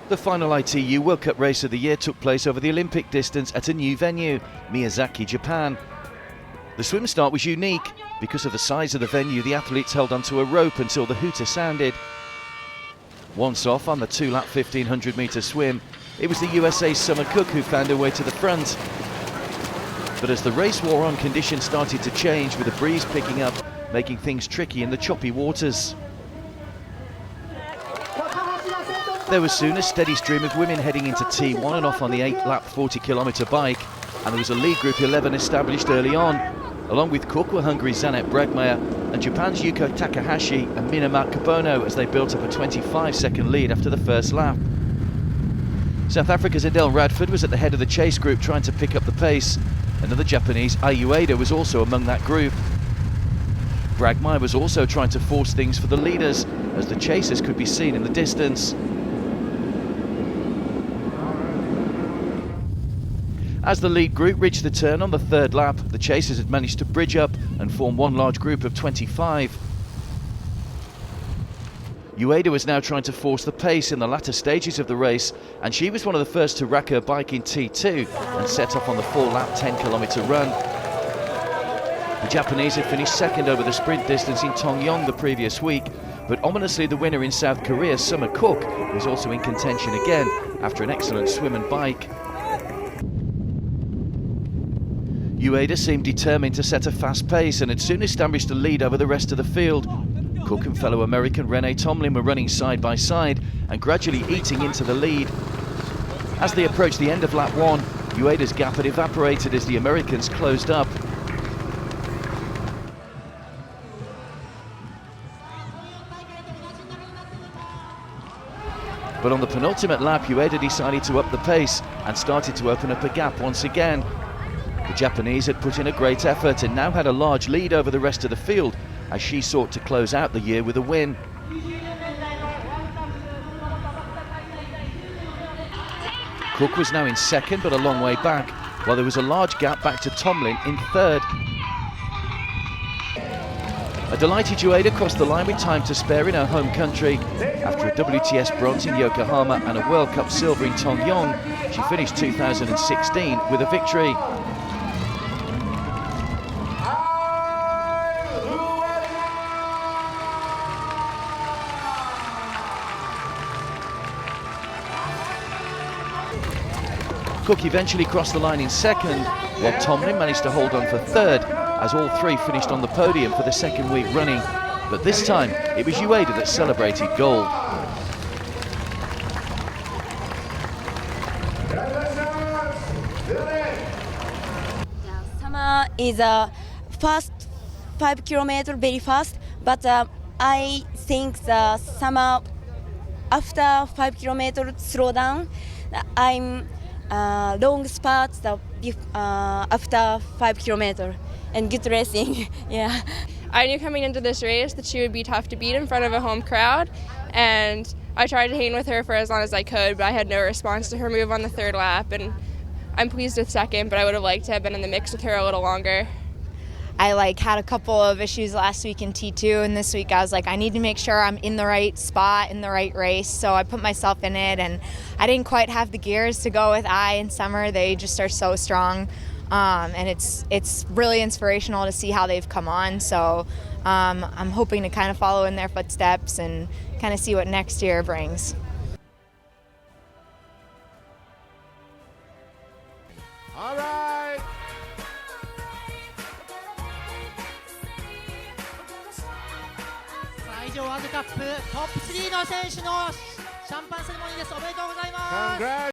The final ITU World Cup race of the year took place over the Olympic distance at a new venue, Miyazaki, Japan. The swim start was unique. Because of the size of the venue, the athletes held onto a rope until the hooter sounded. Once off on the 2-lap 1500-metre swim, it was the USA's Summer Cook who found her way to the front. But as the race wore on, conditions started to change, with a breeze picking up, making things tricky in the choppy waters. There was soon a steady stream of women heading into T1 and off on the 8-lap 40-kilometre bike, and there was a lead group 11 established early on. Along with Cook were Hungary's Zanette Bregmeier and Japan's Yuko Takahashi and Minamata Kabono as they built up a 25-second lead after the first lap. South Africa's Adele Radford was at the head of the chase group trying to pick up the pace. Another Japanese, Ueda, was also among that group. Bregmeier was also trying to force things for the leaders, as the chasers could be seen in the distance. As the lead group reached the turn on the third lap, the chasers had managed to bridge up and form one large group of 25. Ueda was now trying to force the pace in the latter stages of the race, and she was one of the first to rack her bike in T2 and set off on the 4-lap 10-kilometre run. The Japanese had finished second over the sprint distance in Tongyong the previous week, but ominously the winner in South Korea, Summer Cook, was also in contention again after an excellent swim and bike. Ueda seemed determined to set a fast pace and had soon established a lead over the rest of the field. Cook and fellow American Renee Tomlin were running side by side and gradually eating into the lead. As they approached the end of lap 1, Ueda's gap had evaporated as the Americans closed up. But on the penultimate lap, Ueda decided to up the pace and started to open up a gap once again. The Japanese had put in a great effort and now had a large lead over the rest of the field as she sought to close out the year with a win. Cook was now in second but a long way back, while there was a large gap back to Tomlin in third. A delighted Ueda crossed the line with time to spare in her home country. After a WTS bronze in Yokohama and a World Cup silver in Tongyong, she finished 2016 with a victory. Cook eventually crossed the line in second, while Tomlin managed to hold on for third, as all three finished on the podium for the second week running. But this time, it was Ueda that celebrated gold. Summer is a first 5 kilometers very fast, but I think the summer after 5 kilometers slow down. I'm long spurts after 5 kilometers and good racing. Yeah. I knew coming into this race that she would be tough to beat in front of a home crowd, and I tried to hang with her for as long as I could, but I had no response to her move on the third lap, and I'm pleased with second, but I would have liked to have been in the mix with her a little longer. I had a couple of issues last week in T2, and this week I was I need to make sure I'm in the right spot, in the right race, so I put myself in it, and I didn't quite have the gears to go with and Summer. They just are so strong, and it's really inspirational to see how they've come on, so I'm hoping to kind of follow in their footsteps and kind of see what next year brings. All right. World Cup トップ3の選手のシャンパンセレモニーです。おめでとうございます。